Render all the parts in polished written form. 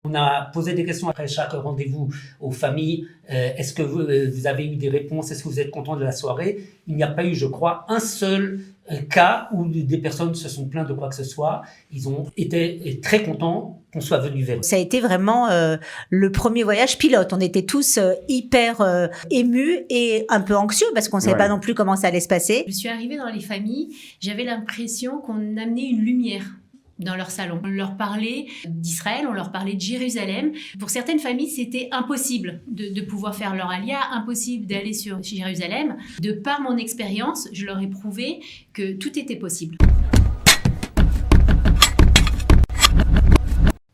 On a posé des questions après chaque rendez-vous aux familles. Est-ce que vous avez eu des réponses? Est-ce que vous êtes content de la soirée? Il n'y a pas eu, je crois, un seul cas où des personnes se sont plaintes de quoi que ce soit. Ils ont été très contents qu'on soit venu vers eux. Ça a été vraiment le premier voyage pilote. On était tous hyper émus et un peu anxieux parce qu'on ne savait pas non plus comment ça allait se passer. Je suis arrivée dans les familles, j'avais l'impression qu'on amenait une lumière dans leur salon. On leur parlait d'Israël, on leur parlait de Jérusalem. Pour certaines familles, c'était impossible de pouvoir faire leur alia, impossible d'aller sur Jérusalem. De par mon expérience, je leur ai prouvé que tout était possible.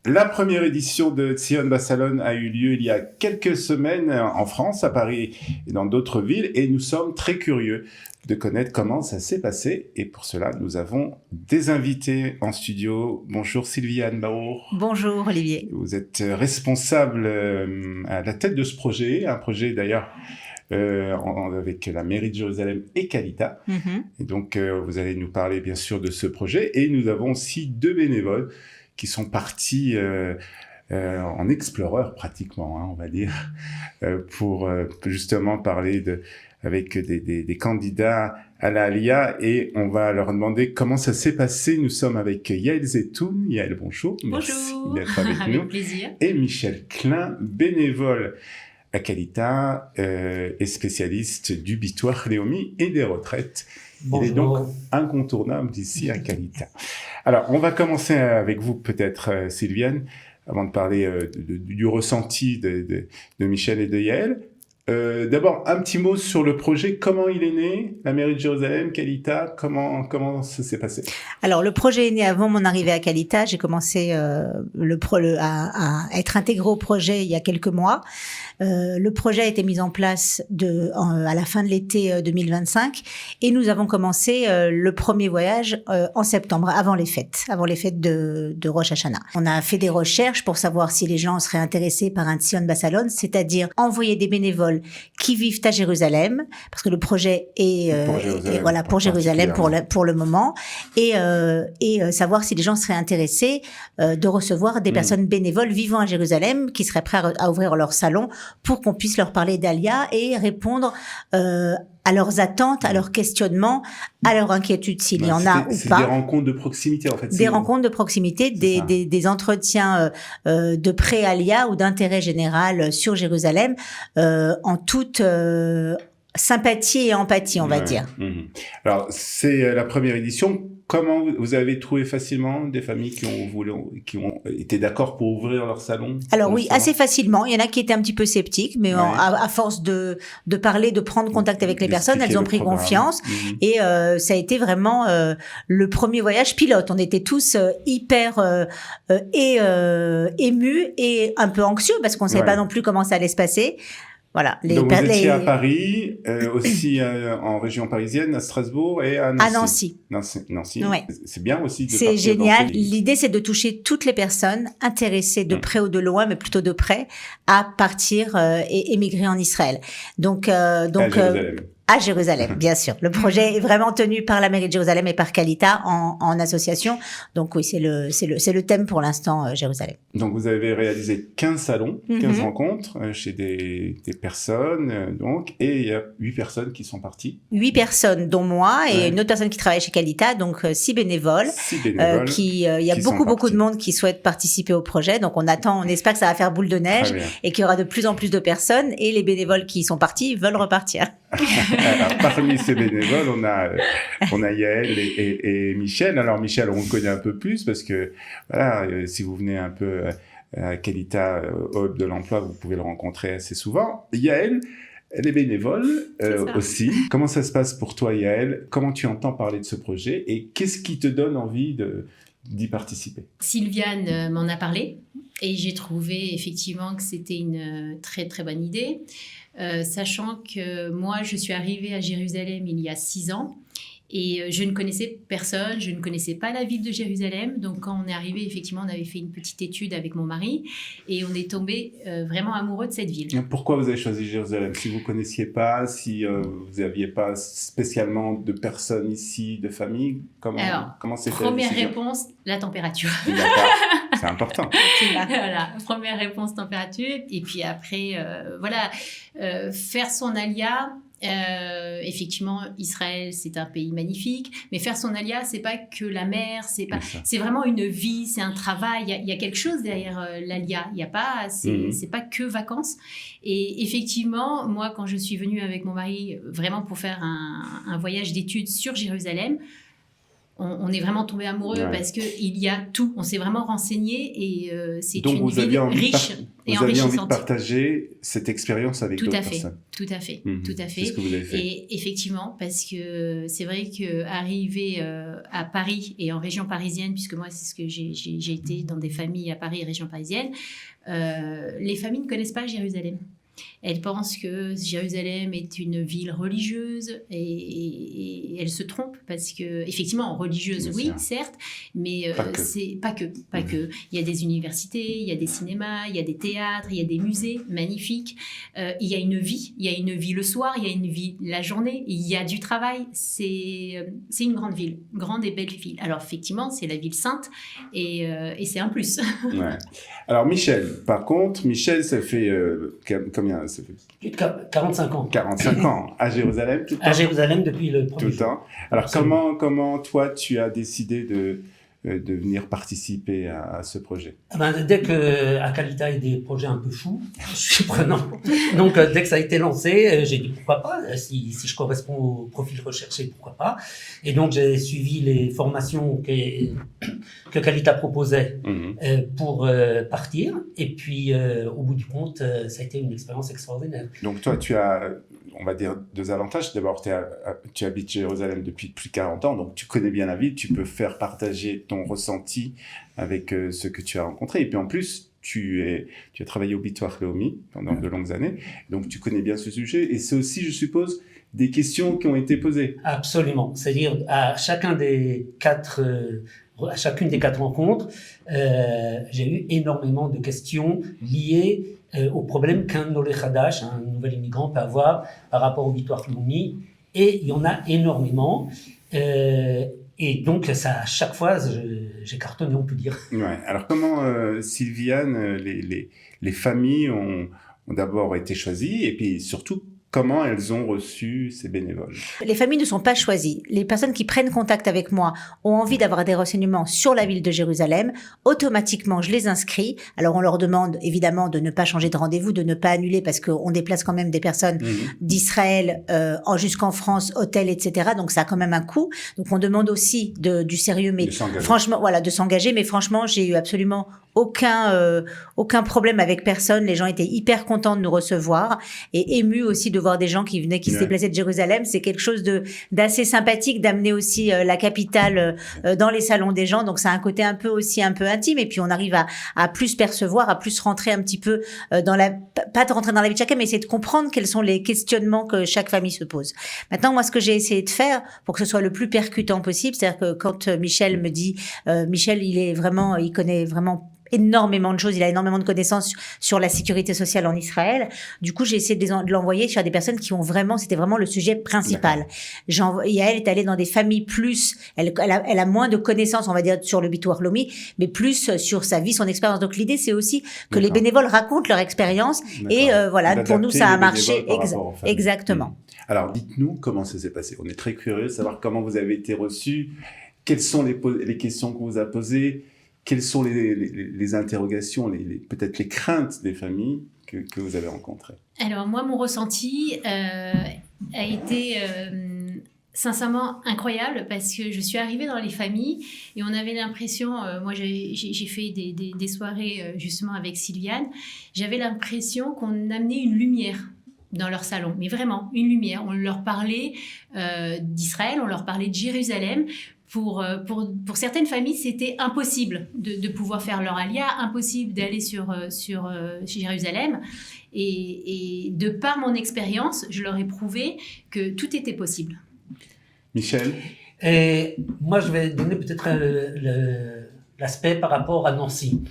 La première édition de Tzion Bassalon a eu lieu il y a quelques semaines en France, à Paris et dans d'autres villes, et nous sommes très curieux de connaître comment ça s'est passé. Et pour cela, nous avons des invités en studio. Bonjour Sylviane Baour. Bonjour Olivier. Vous êtes responsable à la tête de ce projet, un projet d'ailleurs avec la mairie de Jérusalem et Qualita. Et donc, vous allez nous parler bien sûr de ce projet. Et nous avons aussi deux bénévoles qui sont partis en exploreur pratiquement, hein, on va dire, pour justement parler avec des candidats à la Aliyah, et on va leur demander comment ça s'est passé. Nous sommes avec Yael Zetoun. Yael, bonjour. Bonjour. Merci d'être avec nous. Avec plaisir. Et Michel Klein, bénévole à Qualita et spécialiste du bitoire Léomi et des retraites. Bonjour. Il est donc incontournable d'ici à Qualita. Alors, on va commencer avec vous peut-être, Sylviane, avant de parler du ressenti de Michel et de Yael. D'abord, un petit mot sur le projet. Comment il est né, la mairie de Jérusalem, Qualita, comment ça s'est passé? Alors, le projet est né avant mon arrivée à Qualita. J'ai commencé à être intégré au projet il y a quelques mois. Le projet a été mis en place à la fin de l'été 2025, et nous avons commencé le premier voyage en septembre, avant les fêtes de Rosh Hashanah. On a fait des recherches pour savoir si les gens seraient intéressés par un Tzion Bassalon, c'est-à-dire envoyer des bénévoles qui vivent à Jérusalem, parce que le projet est pour Jérusalem pour le moment, et savoir si les gens seraient intéressés de recevoir des personnes bénévoles vivant à Jérusalem qui seraient prêts à ouvrir leur salon pour qu'on puisse leur parler d'Alia et répondre à leurs attentes, à leurs questionnements, à leurs inquiétudes, s'il y en a ou pas. C'est des rencontres de proximité, en fait. Des rencontres de proximité, des entretiens de pré-Alia ou d'intérêt général sur Jérusalem, en toute sympathie et empathie, on va dire. Alors, c'est la première édition. Comment vous avez trouvé facilement des familles qui ont été d'accord pour ouvrir leur salon? Alors oui, assez facilement. Il y en a qui étaient un petit peu sceptiques, mais à force de parler, de prendre contact avec les personnes, elles ont pris confiance. Et ça a été vraiment le premier voyage pilote. On était tous hyper émus et un peu anxieux parce qu'on savait pas non plus comment ça allait se passer. Voilà. Donc vous étiez à Paris, aussi en région parisienne, à Strasbourg et à Nancy. Nancy. Ouais. C'est bien aussi de C'est partir génial. dans ces... L'idée, c'est de toucher toutes les personnes intéressées de près ou de loin, mais plutôt de près, à partir et émigrer en Israël. Donc à Jérusalem, bien sûr. Le projet est vraiment tenu par la mairie de Jérusalem et par Qualita en association. Donc oui, c'est le thème pour l'instant, Jérusalem. Donc vous avez réalisé 15 salons, 15 rencontres chez des personnes, donc, et il y a 8 personnes qui sont parties. 8 personnes, dont moi, et une autre personne qui travaille chez Qualita, donc 6 bénévoles. 6 bénévoles. Il y a beaucoup de monde qui souhaite participer au projet. Donc on espère que ça va faire boule de neige et qu'il y aura de plus en plus de personnes, et les bénévoles qui sont partis veulent repartir. Alors, parmi ces bénévoles, on a Yael et Michel. Alors Michel, on le connaît un peu plus parce que voilà, si vous venez un peu à Qualita, au Hub de l'emploi, vous pouvez le rencontrer assez souvent. Yael, elle est bénévole aussi. Comment ça se passe pour toi, Yael? Comment tu entends parler de ce projet et qu'est-ce qui te donne envie d'y participer? Sylviane m'en a parlé et j'ai trouvé effectivement que c'était une très très bonne idée. Sachant que moi, je suis arrivée à Jérusalem il y a 6 ans et je ne connaissais personne, je ne connaissais pas la ville de Jérusalem. Donc, quand on est arrivé, effectivement, on avait fait une petite étude avec mon mari et on est tombé vraiment amoureux de cette ville. Pourquoi vous avez choisi Jérusalem? Si vous ne connaissiez pas, si vous n'aviez pas spécialement de personnes ici, de famille, comment c'est fait? Première réponse, la température. C'est important. Voilà, première réponse température. Et puis après, faire son alia. Effectivement, Israël, c'est un pays magnifique, mais faire son alia, c'est pas que la mer, c'est vraiment une vie, c'est un travail. Il y a quelque chose derrière l'alia. Il y a pas, c'est pas que vacances. Et effectivement, moi, quand je suis venue avec mon mari, vraiment pour faire un voyage d'études sur Jérusalem, on est vraiment tombé amoureux parce que il y a tout. On s'est vraiment renseigné et c'est donc une ville riche et enrichissante. Vous aviez envie de partager cette expérience avec d'autres personnes. Tout à fait. C'est ce que vous avez fait. Et effectivement, parce que c'est vrai qu'arriver à Paris et en région parisienne, puisque moi c'est ce que j'ai été dans des familles à Paris et région parisienne, les familles ne connaissent pas Jérusalem. Elles pensent que Jérusalem est une ville religieuse et elles se trompent parce que, effectivement, religieuse, oui, certes, mais c'est pas que. Il y a des universités, il y a des cinémas, il y a des théâtres, il y a des musées magnifiques. Il y a une vie le soir, il y a une vie la journée, il y a du travail. C'est une grande ville, grande et belle ville. Alors, effectivement, c'est la ville sainte et c'est un plus. Ouais. Alors, Michel, par contre, ça fait combien? Ça fait plus de 45 ans. 45 ans à Jérusalem, tout le temps. À Jérusalem depuis le premier tout le temps. Alors comment toi tu as décidé de venir participer à ce projet? Dès que à Kalita il y a des projets un peu fous, je suis prenant. Donc dès que ça a été lancé, j'ai dit pourquoi pas, si je corresponds au profil recherché, pourquoi pas. Et donc j'ai suivi les formations que Kalita proposait pour partir. Et puis au bout du compte, ça a été une expérience extraordinaire. Donc toi tu as, on va dire, deux avantages. D'abord, tu habites Jérusalem depuis plus de 40 ans, donc tu connais bien la ville, tu peux faire partager ton ressenti avec ceux que tu as rencontrés. Et puis en plus, tu as travaillé au Bitoire Leumi pendant de longues années, donc tu connais bien ce sujet. Et c'est aussi, je suppose, des questions qui ont été posées. Absolument. C'est-à-dire à chacune des 4 rencontres, j'ai eu énormément de questions liées au problème qu'un Olé Hadash, un nouvel immigrant, peut avoir par rapport au Bitoire Leumi. Et il y en a énormément. Et donc, ça, à chaque fois, j'ai cartonné, on peut dire. Ouais. Alors, comment, Sylviane, les familles ont d'abord été choisies et puis surtout, comment elles ont reçu ces bénévoles? Les familles ne sont pas choisies. Les personnes qui prennent contact avec moi ont envie d'avoir des renseignements sur la ville de Jérusalem. Automatiquement, je les inscris. Alors, on leur demande évidemment de ne pas changer de rendez-vous, de ne pas annuler parce qu'on déplace quand même des personnes d'Israël jusqu'en France, hôtel, etc. Donc, ça a quand même un coût. Donc, on demande aussi du sérieux, mais franchement, voilà, de s'engager. Mais franchement, j'ai eu absolument aucun problème avec personne. Les gens étaient hyper contents de nous recevoir et émus aussi de voir des gens qui se déplaçaient de Jérusalem. C'est quelque chose d'assez sympathique d'amener aussi la capitale dans les salons des gens. Donc, ça a un côté un peu intime. Et puis, on arrive à plus percevoir, à plus rentrer un petit peu pas de rentrer dans la vie de chacun, mais essayer de comprendre quels sont les questionnements que chaque famille se pose. Maintenant, moi, ce que j'ai essayé de faire pour que ce soit le plus percutant possible, c'est-à-dire que quand Michel me dit, Michel, il connaît vraiment énormément de choses, il a énormément de connaissances sur la sécurité sociale en Israël. Du coup, j'ai essayé de l'envoyer sur des personnes qui ont c'était vraiment le sujet principal. Yael est allée dans des familles plus, elle a moins de connaissances, on va dire, sur le Bitoire Leumi, mais plus sur sa vie, son expérience. Donc, l'idée, c'est aussi que les bénévoles racontent leur expérience et voilà, pour nous, ça a marché. Exactement. Alors, dites-nous comment ça s'est passé. On est très curieux de savoir comment vous avez été reçus, quelles sont les questions qu'on vous a posées, quelles sont les interrogations, peut-être les craintes des familles que vous avez rencontrées? Alors, moi, mon ressenti a été sincèrement incroyable parce que je suis arrivée dans les familles et on avait l'impression, moi j'ai fait des soirées justement avec Sylviane, j'avais l'impression qu'on amenait une lumière dans leur salon, mais vraiment une lumière. On leur parlait d'Israël, on leur parlait de Jérusalem. Pour certaines familles, c'était impossible de pouvoir faire leur alia, impossible d'aller sur Jérusalem. Et de par mon expérience, je leur ai prouvé que tout était possible. Michel? Moi, je vais donner peut-être l'aspect par rapport à Nancy.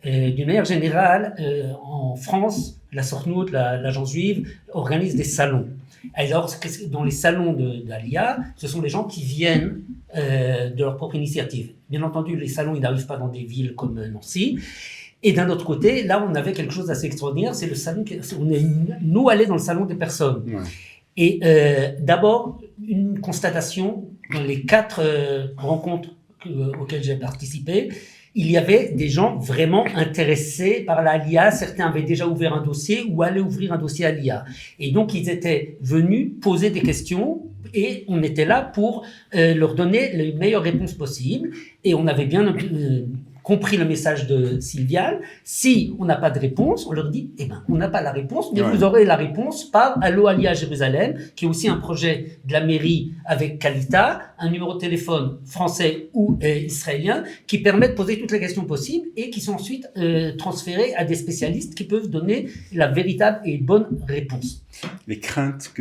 D'une manière générale, en France, la Sornout, l'agence juive, organise des salons. Alors, dans les salons d'Alia, ce sont les gens qui viennent de leur propre initiative. Bien entendu, les salons, ils n'arrivent pas dans des villes comme Nancy. Et d'un autre côté, là, on avait quelque chose d'assez extraordinaire, c'est le salon, on est, nous, allés dans le salon des personnes. Ouais. Et d'abord, une constatation, dans les 4 rencontres auxquelles j'ai participé, il y avait des gens vraiment intéressés par la LIA. Certains avaient déjà ouvert un dossier ou allaient ouvrir un dossier à l'IA. Et donc, ils étaient venus poser des questions et on était là pour leur donner les meilleures réponses possibles. Et on avait bien compris le message de Sylviane. Si on n'a pas de réponse, on leur dit, on n'a pas la réponse, mais vous aurez la réponse par Allo Alia Jérusalem, qui est aussi un projet de la mairie avec Kalita, un numéro de téléphone français ou israélien, qui permet de poser toutes les questions possibles et qui sont ensuite transférées à des spécialistes qui peuvent donner la véritable et bonne réponse. Les craintes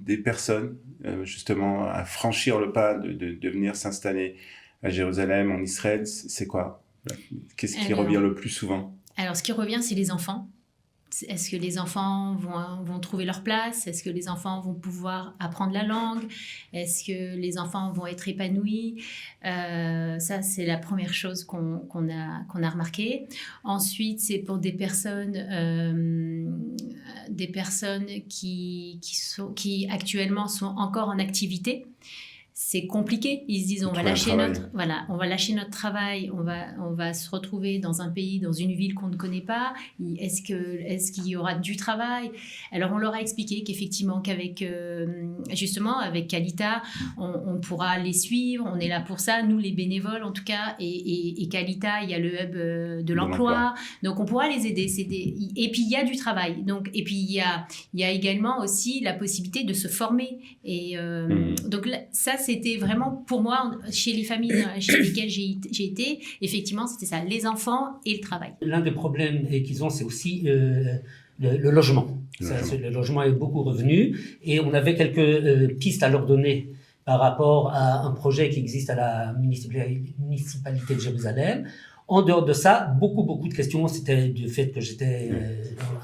des personnes, justement, à franchir le pas de venir s'installer à Jérusalem, en Israël, c'est quoi ? Qu'est-ce qui revient le plus souvent ? Alors, ce qui revient, c'est les enfants. Est-ce que les enfants vont trouver leur place ? Est-ce que les enfants vont pouvoir apprendre la langue ? Est-ce que les enfants vont être épanouis ? Ça, c'est la première chose qu'on a remarqué. Ensuite, c'est pour des personnes qui actuellement sont encore en activité. C'est compliqué. Ils se disent on va lâcher notre travail, on va se retrouver dans un pays, dans une ville qu'on ne connaît pas. Est-ce qu'il y aura du travail ? Alors on leur a expliqué qu'effectivement qu'avec justement avec Kalita, on pourra les suivre. On est là pour ça, nous les bénévoles en tout cas, et Kalita, il y a le hub de l'emploi, donc on pourra les aider. Et puis il y a du travail. Donc et puis il y a également aussi la possibilité de se former. Et donc là, ça c'était vraiment pour moi chez les familles chez lesquelles j'ai été, effectivement c'était ça, les enfants et le travail. L'un des problèmes qu'ils ont, c'est aussi le logement. Le logement est beaucoup revenu et on avait quelques pistes à leur donner par rapport à un projet qui existe à la municipalité de Jérusalem. En dehors de ça, beaucoup de questions, c'était du fait que j'étais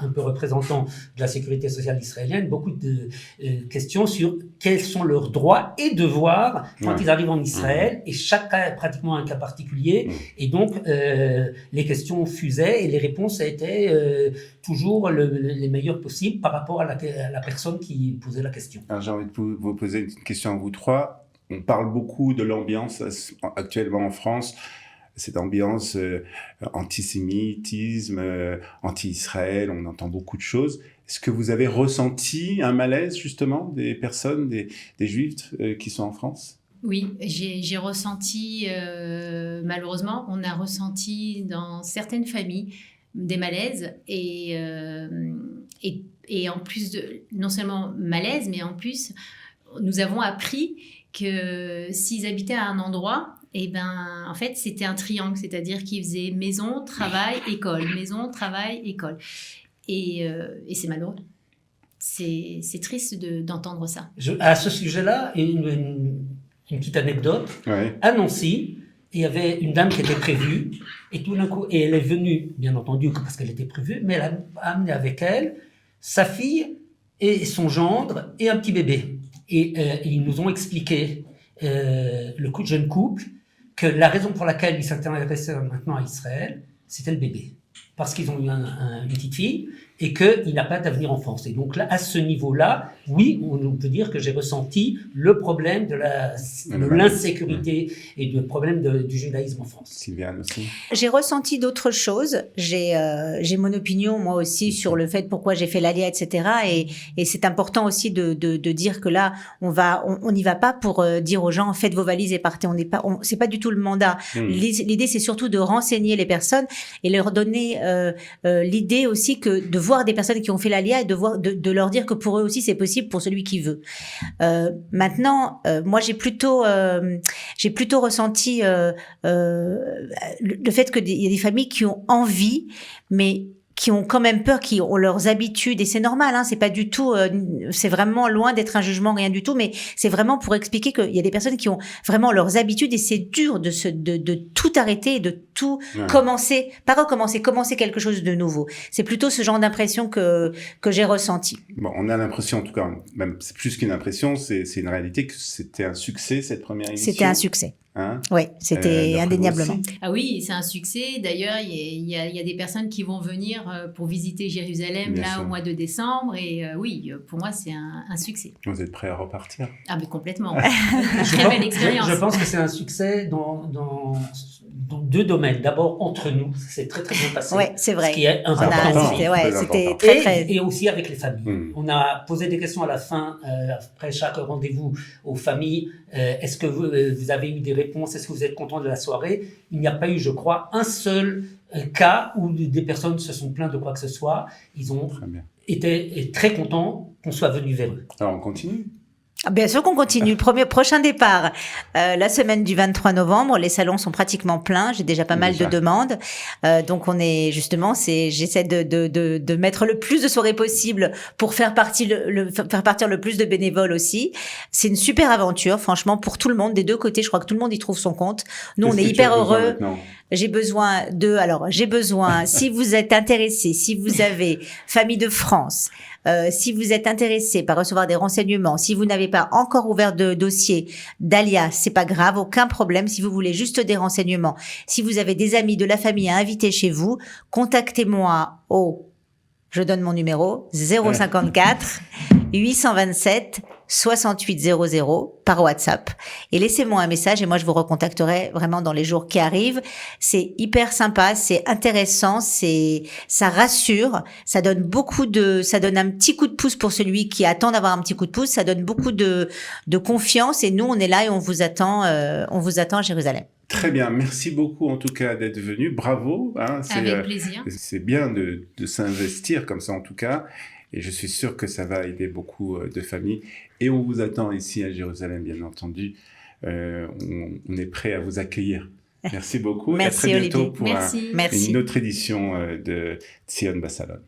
un peu représentant de la sécurité sociale israélienne, beaucoup de questions sur quels sont leurs droits et devoirs quand ils arrivent en Israël, et chaque cas est pratiquement un cas particulier, et donc les questions fusaient et les réponses étaient toujours les meilleures possibles par rapport à la personne qui posait la question. Alors j'ai envie de vous poser une question à vous trois. On parle beaucoup de l'ambiance actuellement en France, cette ambiance antisémitisme, anti-Israël, on entend beaucoup de choses. Est-ce que vous avez ressenti un malaise justement des personnes, des Juifs qui sont en France ? Oui, j'ai ressenti, malheureusement, on a ressenti dans certaines familles des malaises et en plus de, non seulement malaise, mais en plus, nous avons appris que s'ils habitaient à un endroit, en fait, c'était un triangle, c'est-à-dire qu'ils faisaient maison, travail, école, maison, travail, école. Et c'est malheureux. C'est triste d'entendre ça. À ce sujet-là, une petite anecdote. Ouais. À Nancy, il y avait une dame qui était prévue, et tout d'un coup, et elle est venue, bien entendu, parce qu'elle était prévue, mais elle a amené avec elle sa fille et son gendre et un petit bébé. Et ils nous ont expliqué, le jeune couple, que la raison pour laquelle ils s'intéressaient maintenant à Israël, c'était le bébé. Parce qu'ils ont eu une petite fille et qu'il n'a pas d'avenir en France. Et donc là, à ce niveau-là, oui, on peut dire que j'ai ressenti le problème de l'insécurité et le problème du judaïsme en France. Sylviane aussi. J'ai ressenti d'autres choses. J'ai mon opinion, moi aussi, sur le fait pourquoi j'ai fait l'ALIA, etc. Et c'est important aussi de dire que là, on n'y va pas pour dire aux gens, faites vos valises et partez. C'est pas du tout le mandat. L'idée, c'est surtout de renseigner les personnes et leur donner l'idée aussi que de voir des personnes qui ont fait l'ALIA et de leur dire que pour eux aussi c'est possible pour celui qui veut. Maintenant, moi j'ai plutôt ressenti le fait qu'il y a des familles qui ont envie, mais qui ont quand même peur, qui ont leurs habitudes, et c'est normal, hein, c'est pas du tout, c'est vraiment loin d'être un jugement, rien du tout, mais c'est vraiment pour expliquer qu'il y a des personnes qui ont vraiment leurs habitudes et c'est dur de tout arrêter et de tout commencer, pas recommencer, commencer quelque chose de nouveau. C'est plutôt ce genre d'impression que j'ai ressenti. Bon, on a l'impression, en tout cas, même c'est plus qu'une impression, c'est une réalité que c'était un succès cette première édition. C'était un succès. Hein, oui, c'était indéniablement. Ah oui, c'est un succès. D'ailleurs, il y a des personnes qui vont venir pour visiter Jérusalem au mois de décembre. Et oui, pour moi, c'est un succès. Vous êtes prêts à repartir? Ah, mais complètement. Très belle expérience. Je pense que c'est un succès dans 2 domaines. D'abord, entre nous, c'est très très bien passé. Oui, c'est vrai. Ce qui est important. C'était très... Et aussi avec les familles. On a posé des questions à la fin, après chaque rendez-vous aux familles. Est-ce que vous avez eu des réponses? Est-ce que vous êtes content de la soirée? Il n'y a pas eu, je crois, un seul cas où des personnes se sont plaintes de quoi que ce soit. Ils ont été très contents qu'on soit venu vers eux. Alors, on continue? Bien sûr qu'on continue. Le prochain départ, la semaine du 23 novembre. Les salons sont pratiquement pleins. J'ai déjà pas mal de demandes. Donc on est justement, j'essaie de mettre le plus de soirées possible pour faire partir le plus de bénévoles aussi. C'est une super aventure, franchement, pour tout le monde des 2 côtés. Je crois que tout le monde y trouve son compte. Nous, on est hyper heureux. J'ai besoin, si vous êtes intéressé, si vous avez Famille de France, si vous êtes intéressé par recevoir des renseignements, si vous n'avez pas encore ouvert de dossier d'Alia, c'est pas grave, aucun problème. Si vous voulez juste des renseignements, si vous avez des amis, de la famille à inviter chez vous, contactez-moi je donne mon numéro, 054 827 6800 par WhatsApp et laissez-moi un message et moi je vous recontacterai vraiment dans les jours qui arrivent. C'est hyper sympa, c'est intéressant, ça rassure, ça donne un petit coup de pouce pour celui qui attend d'avoir un petit coup de pouce, ça donne beaucoup de confiance et nous on est là et on vous attend à Jérusalem. Très bien, merci beaucoup en tout cas d'être venu, bravo. Avec plaisir. C'est bien de s'investir comme ça en tout cas, et je suis sûr que ça va aider beaucoup de familles. Et on vous attend ici à Jérusalem, bien entendu. On est prêt à vous accueillir. Merci beaucoup. Merci, et à très bientôt Olivier. pour une autre édition de Tzion Bassalon.